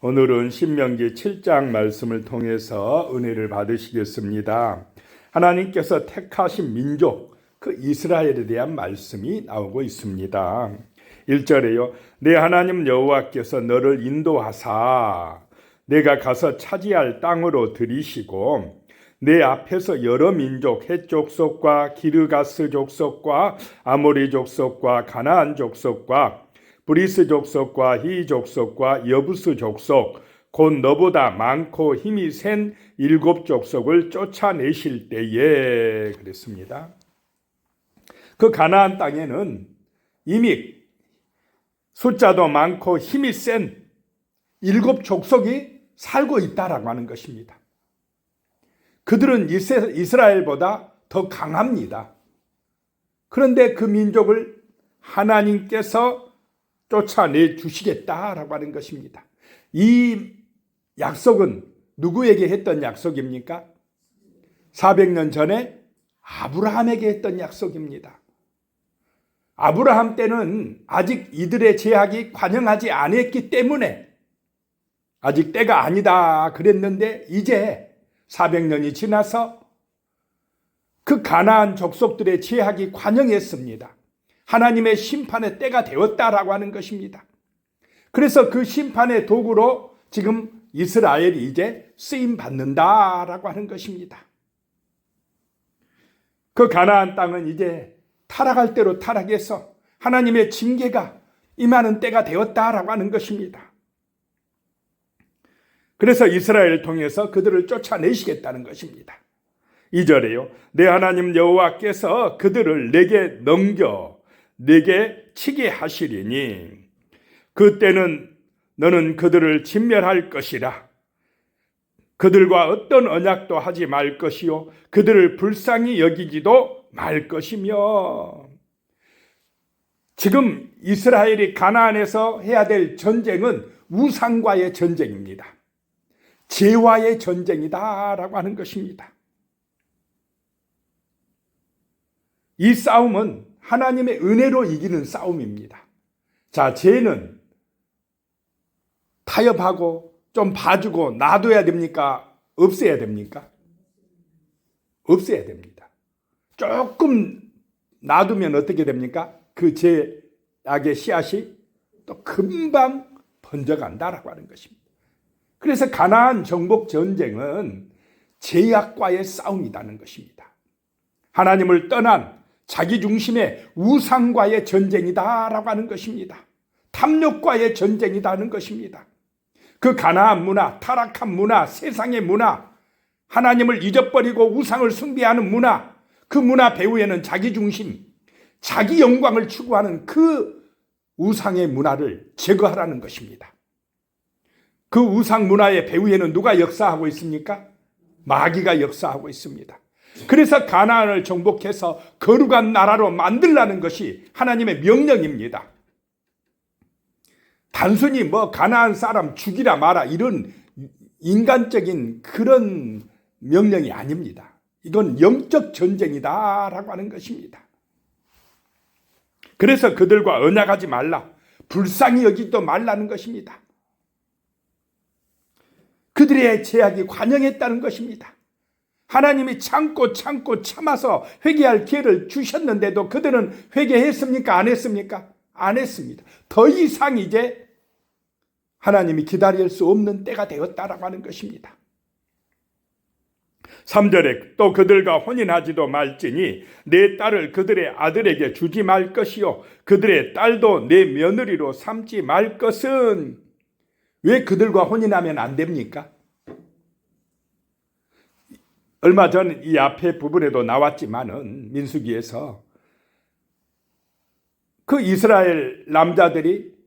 오늘은 신명기 7장 말씀을 통해서 은혜를 받으시겠습니다. 하나님께서 택하신 민족, 그 이스라엘에 대한 말씀이 나오고 있습니다. 1절에요. 내 하나님 여호와께서 너를 인도하사 내가 가서 차지할 땅으로 들이시고 내 앞에서 여러 민족, 헷 족속과 기르가스 족속과 아모리 족속과 가나안 족속과 브리스 족속과 히 족속과 여부스 족속 곧 너보다 많고 힘이 센 7 족속을 쫓아내실 때에 그랬습니다. 그 가나안 땅에는 이미 숫자도 많고 힘이 센 7 족속이 살고 있다라고 하는 것입니다. 그들은 이스라엘보다 더 강합니다. 그런데 그 민족을 하나님께서 쫓아내 주시겠다라고 하는 것입니다. 이 약속은 누구에게 했던 약속입니까? 400년 전에 아브라함에게 했던 약속입니다. 아브라함 때는 아직 이들의 제약이 관영하지 않았기 때문에 아직 때가 아니다 그랬는데 이제 400년이 지나서 그 가나안 족속들의 제약이 관영했습니다. 하나님의 심판의 때가 되었다라고 하는 것입니다. 그래서 그 심판의 도구로 지금 이스라엘이 이제 쓰임 받는다라고 하는 것입니다. 그 가나안 땅은 이제 타락할 대로 타락해서 하나님의 징계가 임하는 때가 되었다라고 하는 것입니다. 그래서 이스라엘을 통해서 그들을 쫓아내시겠다는 것입니다. 2절에요. 내 하나님 여호와께서 그들을 내게 넘겨 내게 치게 하시리니 그때는 너는 그들을 진멸할 것이라. 그들과 어떤 언약도 하지 말 것이요 그들을 불쌍히 여기지도 말 것이며. 지금 이스라엘이 가나안에서 해야 될 전쟁은 우상과의 전쟁입니다. 죄와의 전쟁이다라고 하는 것입니다. 이 싸움은 하나님의 은혜로 이기는 싸움입니다. 자, 죄는 타협하고 좀 봐주고 놔둬야 됩니까? 없애야 됩니까? 없애야 됩니다. 조금 놔두면 어떻게 됩니까? 그 죄악의 씨앗이 또 금방 번져간다라고 하는 것입니다. 그래서 가나안 정복 전쟁은 죄악과의 싸움이라는 것입니다. 하나님을 떠난 자기 중심의 우상과의 전쟁이다라고 하는 것입니다. 탐욕과의 전쟁이라는 것입니다. 그 가나안 문화, 타락한 문화, 세상의 문화, 하나님을 잊어버리고 우상을 숭배하는 문화, 그 문화 배후에는 자기 중심, 자기 영광을 추구하는 그 우상의 문화를 제거하라는 것입니다. 그 우상 문화의 배후에는 누가 역사하고 있습니까? 마귀가 역사하고 있습니다. 그래서 가나안을 정복해서 거룩한 나라로 만들라는 것이 하나님의 명령입니다. 단순히 뭐 가나안 사람 죽이라 마라 이런 인간적인 그런 명령이 아닙니다. 이건 영적 전쟁이다라고 하는 것입니다. 그래서 그들과 언약하지 말라, 불쌍히 여기지도 말라는 것입니다. 그들의 죄악이 관영했다는 것입니다. 하나님이 참고 참아서 회개할 기회를 주셨는데도 그들은 회개했습니까? 안 했습니까? 안 했습니다. 더 이상 이제 하나님이 기다릴 수 없는 때가 되었다라고 하는 것입니다. 3절에 또 그들과 혼인하지도 말지니 내 딸을 그들의 아들에게 주지 말 것이요 그들의 딸도 내 며느리로 삼지 말 것은. 왜 그들과 혼인하면 안 됩니까? 얼마 전 이 앞에 부분에도 나왔지만은 민수기에서 그 이스라엘 남자들이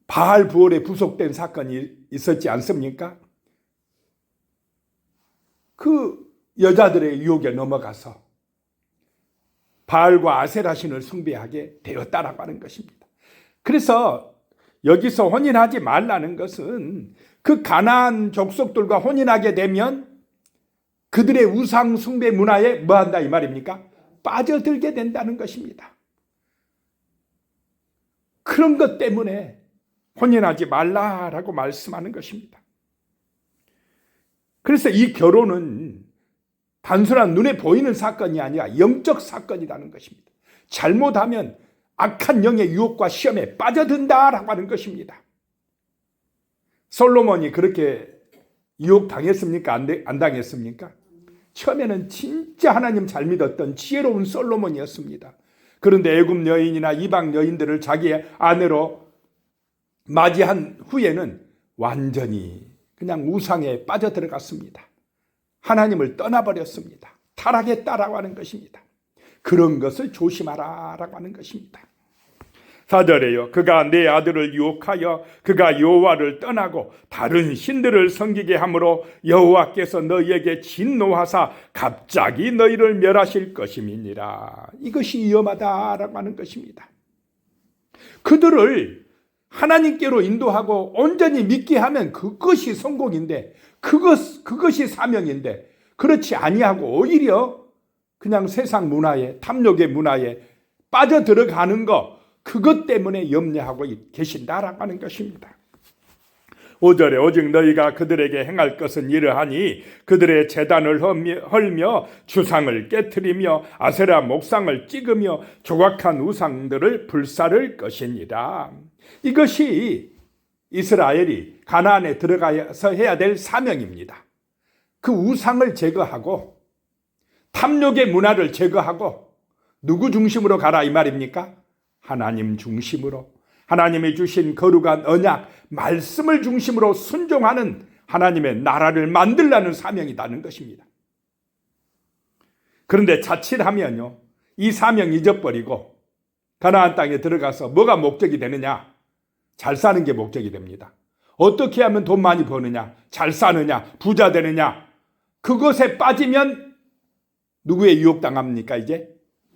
바알 부월에 부속된 사건이 있었지 않습니까? 그 여자들의 유혹에 넘어가서 바알과 아세라 신을 숭배하게 되었다라고 하는 것입니다. 그래서 여기서 혼인하지 말라는 것은 그 가나안 족속들과 혼인하게 되면 그들의 우상 숭배 문화에 뭐한다 이 말입니까? 빠져들게 된다는 것입니다. 그런 것 때문에 혼인하지 말라라고 말씀하는 것입니다. 그래서 이 결혼은 단순한 눈에 보이는 사건이 아니라 영적 사건이라는 것입니다. 잘못하면 악한 영의 유혹과 시험에 빠져든다라고 하는 것입니다. 솔로몬이 그렇게 유혹당했습니까? 안 당했습니까? 처음에는 진짜 하나님 잘 믿었던 지혜로운 솔로몬이었습니다. 그런데 애굽 여인이나 이방 여인들을 자기의 아내로 맞이한 후에는 완전히 그냥 우상에 빠져들어갔습니다. 하나님을 떠나버렸습니다. 타락했다라고 하는 것입니다. 그런 것을 조심하라라고 하는 것입니다. 4절에요. 그가 내 아들을 유혹하여 그가 여호와를 떠나고 다른 신들을 섬기게 함으로 여호와께서 너희에게 진노하사 갑자기 너희를 멸하실 것임이니라. 이것이 위험하다라고 하는 것입니다. 그들을 하나님께로 인도하고 온전히 믿게 하면 그것이 성공인데 그것이 사명인데 그렇지 아니하고 오히려 그냥 세상 문화에 탐욕의 문화에 빠져들어가는 것 그것 때문에 염려하고 계신다라고 하는 것입니다. 5절에 오직 너희가 그들에게 행할 것은 이러하니 그들의 제단을 헐며 주상을 깨트리며 아세라 목상을 찍으며 조각한 우상들을 불사를 것이니라. 이것이 이스라엘이 가나안에 들어가서 해야 될 사명입니다. 그 우상을 제거하고 탐욕의 문화를 제거하고 누구 중심으로 가라 이 말입니까? 하나님 중심으로 하나님이 주신 거룩한 언약 말씀을 중심으로 순종하는 하나님의 나라를 만들라는 사명이라는 것입니다. 그런데 자칫하면요 이 사명 잊어버리고 가나안 땅에 들어가서 뭐가 목적이 되느냐? 잘 사는 게 목적이 됩니다. 어떻게 하면 돈 많이 버느냐? 잘 사느냐? 부자 되느냐? 그것에 빠지면 누구의 유혹당합니까? 이제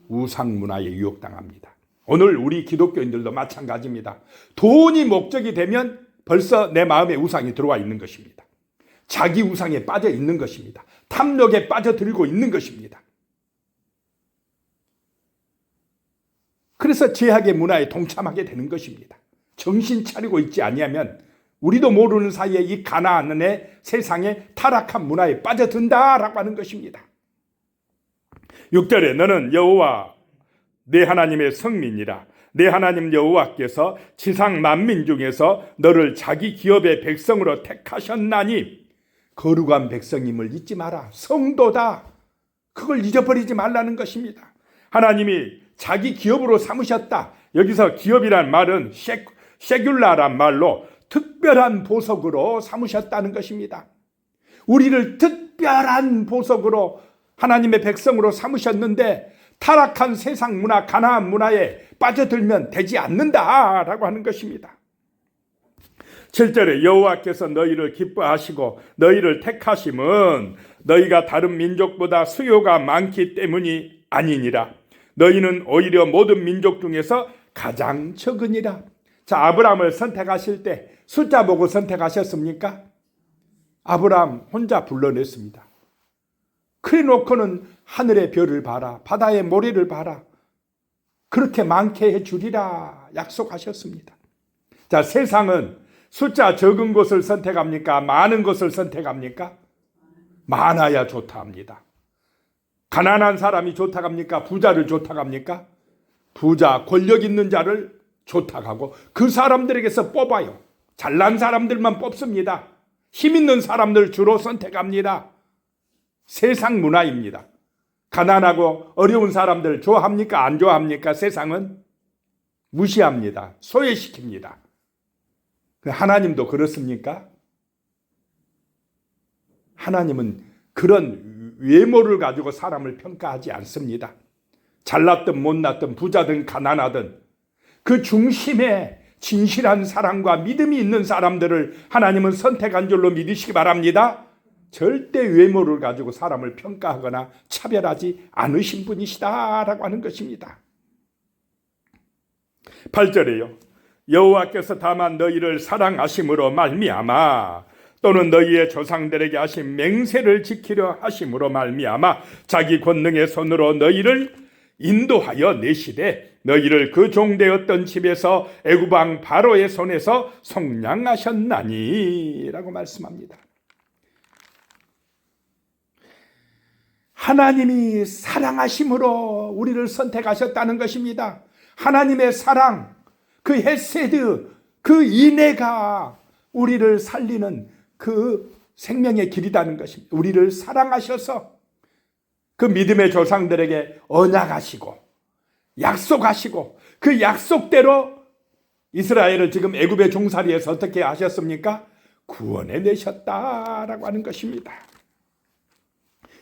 우상 문화에 유혹당합니다. 오늘 우리 기독교인들도 마찬가지입니다. 돈이 목적이 되면 벌써 내 마음에 우상이 들어와 있는 것입니다. 자기 우상에 빠져 있는 것입니다. 탐욕에 빠져들고 있는 것입니다. 그래서 죄악의 문화에 동참하게 되는 것입니다. 정신 차리고 있지 아니하면 우리도 모르는 사이에 이 가나안의 세상의 타락한 문화에 빠져든다라고 하는 것입니다. 6절에 너는 여호와 내 하나님의 성민이라. 내 하나님 여호와께서 지상 만민 중에서 너를 자기 기업의 백성으로 택하셨나니 거룩한 백성임을 잊지 마라. 성도다. 그걸 잊어버리지 말라는 것입니다. 하나님이 자기 기업으로 삼으셨다. 여기서 기업이란 말은 세귤라란 말로 특별한 보석으로 삼으셨다는 것입니다. 우리를 특별한 보석으로 하나님의 백성으로 삼으셨는데 타락한 세상 문화, 가나안 문화에 빠져들면 되지 않는다라고 하는 것입니다. 7절에 여호와께서 너희를 기뻐하시고 너희를 택하심은 너희가 다른 민족보다 수요가 많기 때문이 아니니라. 너희는 오히려 모든 민족 중에서 가장 적으니라. 자, 아브라함을 선택하실 때 숫자 보고 선택하셨습니까? 아브라함 혼자 불러냈습니다. 그래 놓고는 하늘의 별을 봐라, 바다의 모래를 봐라, 그렇게 많게 해주리라 약속하셨습니다. 자, 세상은 숫자 적은 것을 선택합니까? 많은 것을 선택합니까? 많아야 좋다 합니다. 가난한 사람이 좋다고 합니까? 부자를 좋다고 합니까? 부자, 권력 있는 자를 좋다고 하고 그 사람들에게서 뽑아요. 잘난 사람들만 뽑습니다. 힘 있는 사람들 주로 선택합니다. 세상 문화입니다. 가난하고 어려운 사람들 좋아합니까? 안 좋아합니까? 세상은 무시합니다. 소외시킵니다. 하나님도 그렇습니까? 하나님은 그런 외모를 가지고 사람을 평가하지 않습니다. 잘났든 못났든 부자든 가난하든 그 중심에 진실한 사랑과 믿음이 있는 사람들을 하나님은 선택한 줄로 믿으시기 바랍니다. 절대 외모를 가지고 사람을 평가하거나 차별하지 않으신 분이시다라고 하는 것입니다. 8절에요. 여호와께서 다만 너희를 사랑하심으로 말미암아 또는 너희의 조상들에게 하신 맹세를 지키려 하심으로 말미암아 자기 권능의 손으로 너희를 인도하여 내시되 너희를 그 종되었던 집에서 애굽 왕 바로의 손에서 속량하셨나니 라고 말씀합니다. 하나님이 사랑하심으로 우리를 선택하셨다는 것입니다. 하나님의 사랑, 그 헤세드, 그 인애가 우리를 살리는 그 생명의 길이라는 것입니다. 우리를 사랑하셔서 그 믿음의 조상들에게 언약하시고 약속하시고 그 약속대로 이스라엘을 지금 애굽의 종살이에서 어떻게 하셨습니까? 구원해 내셨다라고 하는 것입니다.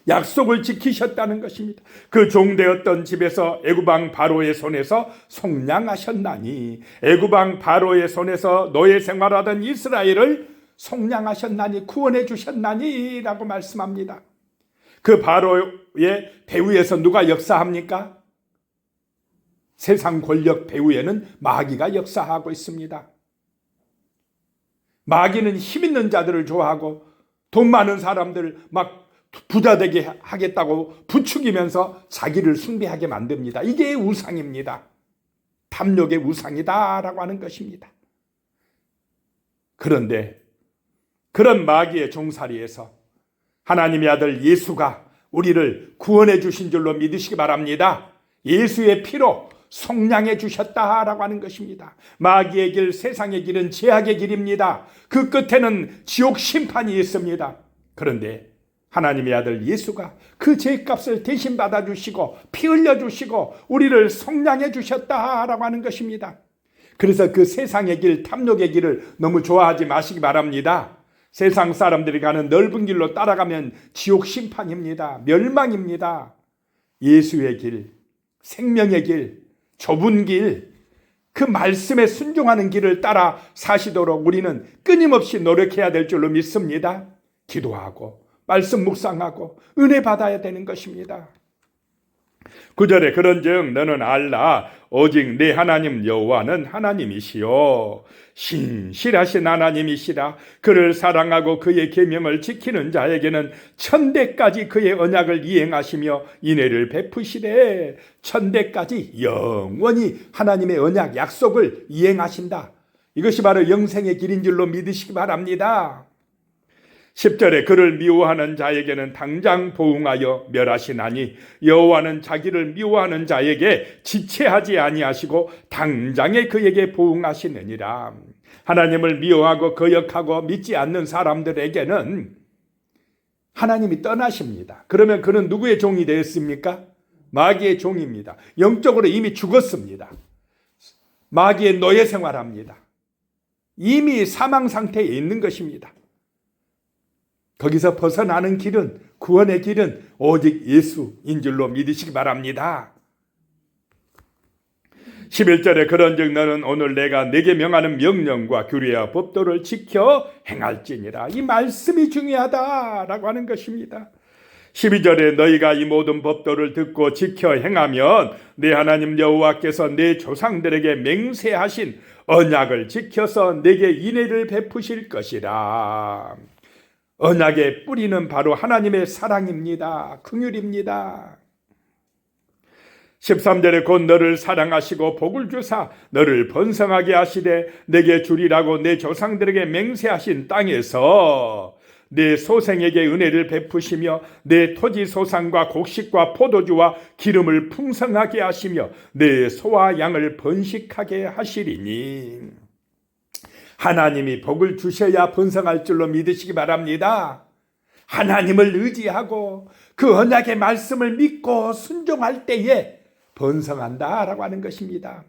약속을 지키셨다는 것입니다. 그 종되었던 집에서 애굽 왕 바로의 손에서 속량하셨나니, 애굽 왕 바로의 손에서 노예 생활하던 이스라엘을 속량하셨나니, 구원해 주셨나니 라고 말씀합니다. 그 바로의 배후에서 누가 역사합니까? 세상 권력 배후에는 마귀가 역사하고 있습니다. 마귀는 힘 있는 자들을 좋아하고 돈 많은 사람들 막 부자 되게 하겠다고 부추기면서 자기를 숭배하게 만듭니다. 이게 우상입니다. 탐욕의 우상이다라고 하는 것입니다. 그런데 그런 마귀의 종살이에서 하나님의 아들 예수가 우리를 구원해 주신 줄로 믿으시기 바랍니다. 예수의 피로 속량해 주셨다라고 하는 것입니다. 마귀의 길, 세상의 길은 죄악의 길입니다. 그 끝에는 지옥 심판이 있습니다. 그런데 하나님의 아들 예수가 그 죄값을 대신 받아주시고 피 흘려주시고 우리를 속량해 주셨다라고 하는 것입니다. 그래서 그 세상의 길, 탐욕의 길을 너무 좋아하지 마시기 바랍니다. 세상 사람들이 가는 넓은 길로 따라가면 지옥 심판입니다. 멸망입니다. 예수의 길, 생명의 길, 좁은 길, 그 말씀에 순종하는 길을 따라 사시도록 우리는 끊임없이 노력해야 될 줄로 믿습니다. 기도하고 말씀 묵상하고 은혜 받아야 되는 것입니다. 9절에 그런즉 너는 알라 오직 내 하나님 여호와는 하나님이시요 신실하신 하나님이시라. 그를 사랑하고 그의 계명을 지키는 자에게는 천대까지 그의 언약을 이행하시며 인애를 베푸시되, 천대까지 영원히 하나님의 언약 약속을 이행하신다. 이것이 바로 영생의 길인 줄로 믿으시기 바랍니다. 10절에 그를 미워하는 자에게는 당장 보응하여 멸하시나니 여호와는 자기를 미워하는 자에게 지체하지 아니하시고 당장에 그에게 보응하시느니라. 하나님을 미워하고 거역하고 믿지 않는 사람들에게는 하나님이 떠나십니다. 그러면 그는 누구의 종이 되었습니까? 마귀의 종입니다. 영적으로 이미 죽었습니다. 마귀의 노예 생활합니다. 이미 사망 상태에 있는 것입니다. 거기서 벗어나는 길은, 구원의 길은 오직 예수인 줄로 믿으시기 바랍니다. 11절에 그런즉 너는 오늘 내가 네게 명하는 명령과 규례와 법도를 지켜 행할지니라. 이 말씀이 중요하다라고 하는 것입니다. 12절에 너희가 이 모든 법도를 듣고 지켜 행하면 내 하나님 여호와께서 내 조상들에게 맹세하신 언약을 지켜서 내게 인애를 베푸실 것이라. 언약의 뿌리는 바로 하나님의 사랑입니다. 긍휼입니다. 13절에 곧 너를 사랑하시고 복을 주사 너를 번성하게 하시되 내게 주리라고 내 조상들에게 맹세하신 땅에서 내 소생에게 은혜를 베푸시며 내 토지 소산과 곡식과 포도주와 기름을 풍성하게 하시며 내 소와 양을 번식하게 하시리니. 하나님이 복을 주셔야 번성할 줄로 믿으시기 바랍니다. 하나님을 의지하고 그 언약의 말씀을 믿고 순종할 때에 번성한다라고 하는 것입니다.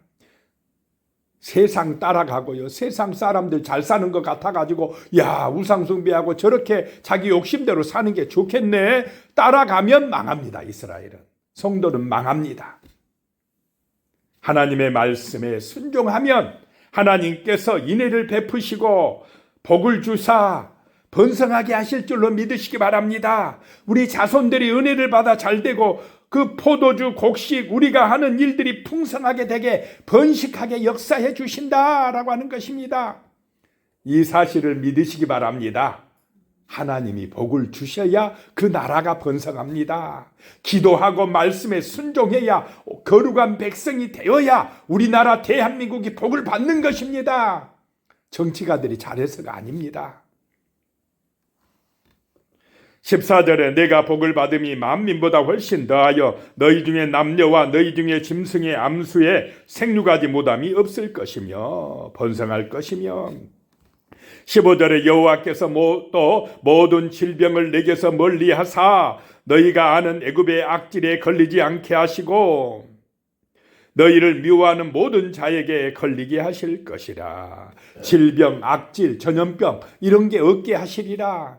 세상 따라가고요, 세상 사람들 잘 사는 것 같아가지고 야 우상 숭배하고 저렇게 자기 욕심대로 사는 게 좋겠네, 따라가면 망합니다. 이스라엘은, 성도는 망합니다. 하나님의 말씀에 순종하면 하나님께서 인애를 베푸시고 복을 주사 번성하게 하실 줄로 믿으시기 바랍니다. 우리 자손들이 은혜를 받아 잘되고 그 포도주, 곡식, 우리가 하는 일들이 풍성하게 되게 번식하게 역사해 주신다라고 하는 것입니다. 이 사실을 믿으시기 바랍니다. 하나님이 복을 주셔야 그 나라가 번성합니다. 기도하고 말씀에 순종해야 거룩한 백성이 되어야 우리나라 대한민국이 복을 받는 것입니다. 정치가들이 잘해서가 아닙니다. 14절에 내가 복을 받음이 만민보다 훨씬 더하여 너희 중에 남녀와 너희 중에 짐승의 암수에 생육하지 못함이 없을 것이며 번성할 것이며 15절에 여호와께서 또 모든 질병을 내게서 멀리하사 너희가 아는 애굽의 악질에 걸리지 않게 하시고 너희를 미워하는 모든 자에게 걸리게 하실 것이라. 질병, 악질, 전염병 이런 게 없게 하시리라.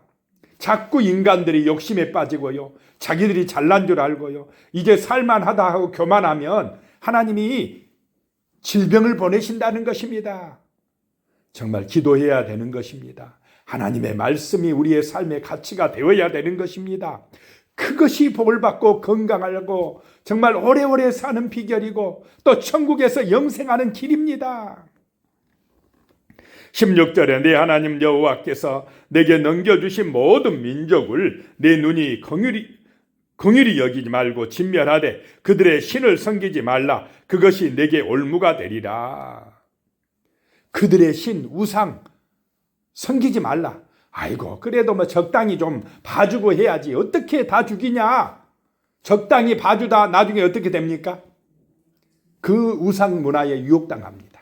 자꾸 인간들이 욕심에 빠지고요. 자기들이 잘난 줄 알고요. 이제 살만하다 하고 교만하면 하나님이 질병을 보내신다는 것입니다. 정말 기도해야 되는 것입니다. 하나님의 말씀이 우리의 삶의 가치가 되어야 되는 것입니다. 그것이 복을 받고 건강하고 정말 오래오래 사는 비결이고 또 천국에서 영생하는 길입니다. 16절에 내 하나님 여호와께서 내게 넘겨주신 모든 민족을 내 눈이 긍휼히 여기지 말고 진멸하되 그들의 신을 섬기지 말라. 그것이 내게 올무가 되리라. 그들의 신, 우상 섬기지 말라. 아이고 그래도 뭐 적당히 좀 봐주고 해야지. 어떻게 다 죽이냐. 적당히 봐주다 나중에 어떻게 됩니까? 그 우상 문화에 유혹당합니다.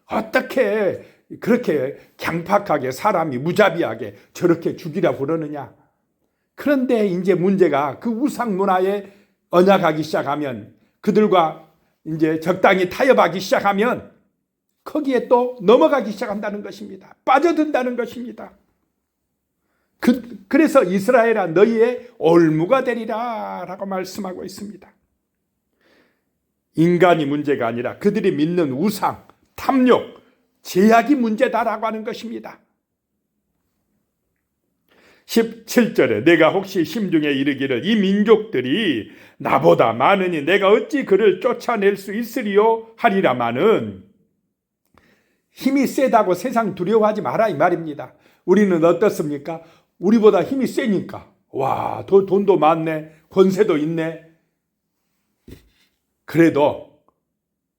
어떻게 그렇게 강팍하게 사람이 무자비하게 저렇게 죽이라 그러느냐. 그런데 이제 문제가 그 우상 문화에 언약하기 시작하면 그들과 이제 적당히 타협하기 시작하면 거기에 또 넘어가기 시작한다는 것입니다. 빠져든다는 것입니다. 그래서 이스라엘아 너희의 올무가 되리라 라고 말씀하고 있습니다. 인간이 문제가 아니라 그들이 믿는 우상, 탐욕, 제약이 문제다라고 하는 것입니다. 17절에 내가 혹시 심중에 이르기를 이 민족들이 나보다 많으니 내가 어찌 그를 쫓아낼 수 있으리요 하리라마는 힘이 세다고 세상 두려워하지 마라 이 말입니다. 우리는 어떻습니까? 우리보다 힘이 세니까 와, 돈도 많네, 권세도 있네. 그래도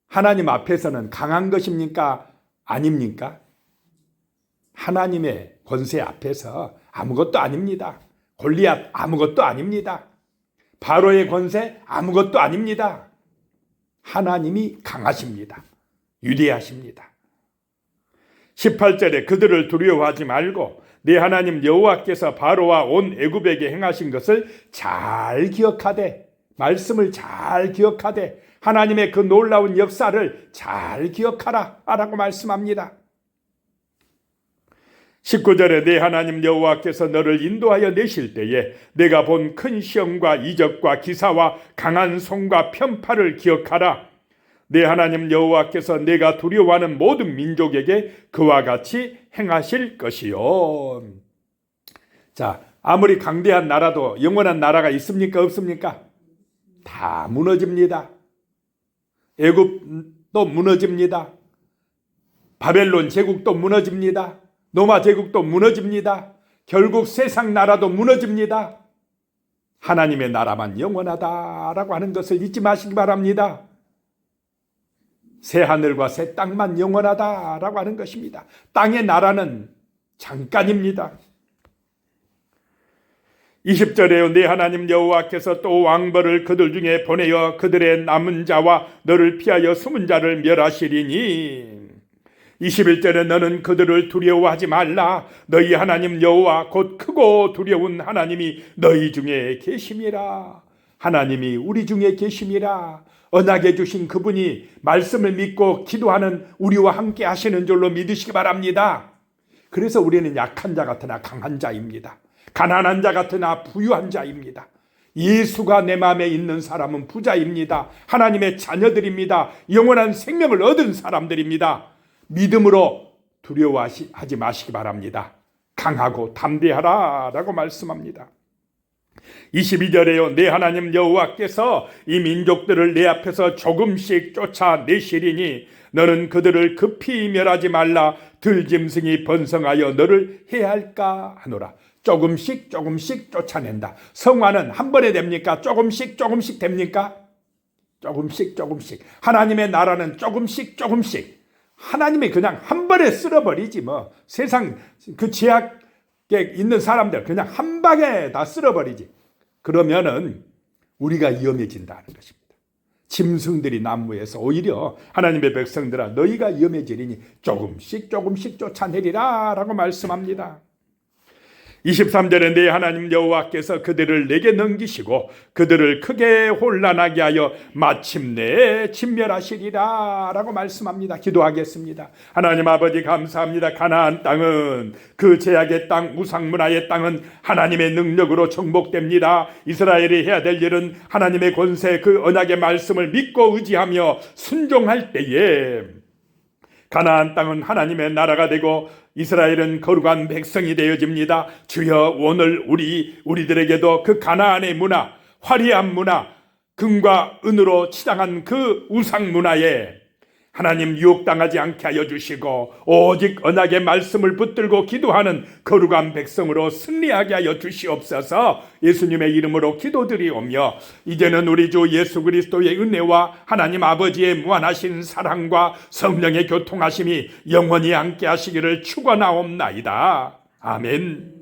하나님 앞에서는 강한 것입니까? 아닙니까? 하나님의 권세 앞에서 아무것도 아닙니다. 골리앗 아무것도 아닙니다. 바로의 권세 아무것도 아닙니다. 하나님이 강하십니다. 위대하십니다. 18절에 그들을 두려워하지 말고 네 하나님 여호와께서 바로와 온 애굽에게 행하신 것을 잘 기억하되 말씀을 잘 기억하되 하나님의 그 놀라운 역사를 잘 기억하라 라고 말씀합니다. 19절에 내 하나님 여호와께서 너를 인도하여 내실 때에 내가 본 큰 시험과 이적과 기사와 강한 손과 편팔을 기억하라. 내 하나님 여호와께서 내가 두려워하는 모든 민족에게 그와 같이 행하실 것이요. 자, 아무리 강대한 나라도 영원한 나라가 있습니까? 없습니까? 다 무너집니다. 애굽도 무너집니다. 바벨론 제국도 무너집니다. 로마 제국도 무너집니다. 결국 세상 나라도 무너집니다. 하나님의 나라만 영원하다라고 하는 것을 잊지 마시기 바랍니다. 새 하늘과 새 땅만 영원하다라고 하는 것입니다. 땅의 나라는 잠깐입니다. 20절에 내 하나님 여호와께서 또 왕벌을 그들 중에 보내어 그들의 남은 자와 너를 피하여 숨은 자를 멸하시리니 21절에 너는 그들을 두려워하지 말라. 너희 하나님 여호와 곧 크고 두려운 하나님이 너희 중에 계심이라. 하나님이 우리 중에 계심이라. 언약해 주신 그분이 말씀을 믿고 기도하는 우리와 함께 하시는 줄로 믿으시기 바랍니다. 그래서 우리는 약한 자 같으나 강한 자입니다. 가난한 자 같으나 부유한 자입니다. 예수가 내 마음에 있는 사람은 부자입니다. 하나님의 자녀들입니다. 영원한 생명을 얻은 사람들입니다. 믿음으로 두려워하지 마시기 바랍니다. 강하고 담대하라 라고 말씀합니다. 22절에요. 내 하나님 여호와께서 이 민족들을 내 앞에서 조금씩 쫓아내시리니 너는 그들을 급히 멸하지 말라. 들짐승이 번성하여 너를 해할까 하노라. 조금씩 쫓아낸다. 성화는 한 번에 됩니까? 조금씩 됩니까? 조금씩. 하나님의 나라는 조금씩. 하나님이 그냥 한 번에 쓸어버리지 뭐. 세상 그 죄악에 있는 사람들 그냥 한 방에 다 쓸어버리지. 그러면은 우리가 위험해진다는 것입니다. 짐승들이 난무해서 오히려 하나님의 백성들아 너희가 위험해지리니 조금씩 쫓아내리라 라고 말씀합니다. 23절에 내 하나님 여호와께서 그들을 내게 넘기시고 그들을 크게 혼란하게 하여 마침내 진멸하시리라 라고 말씀합니다. 기도하겠습니다. 하나님 아버지 감사합니다. 가나안 땅은 그 제약의 땅, 우상문화의 땅은 하나님의 능력으로 정복됩니다. 이스라엘이 해야 될 일은 하나님의 권세, 그 언약의 말씀을 믿고 의지하며 순종할 때에 가나안 땅은 하나님의 나라가 되고 이스라엘은 거룩한 백성이 되어집니다. 주여 오늘 우리들에게도 그 가나안의 문화, 화려한 문화, 금과 은으로 치장한 그 우상 문화에 하나님 유혹당하지 않게 하여 주시고 오직 언약의 말씀을 붙들고 기도하는 거룩한 백성으로 승리하게 하여 주시옵소서. 예수님의 이름으로 기도드리오며 이제는 우리 주 예수 그리스도의 은혜와 하나님 아버지의 무한하신 사랑과 성령의 교통하심이 영원히 함께 하시기를 축원하옵나이다. 아멘.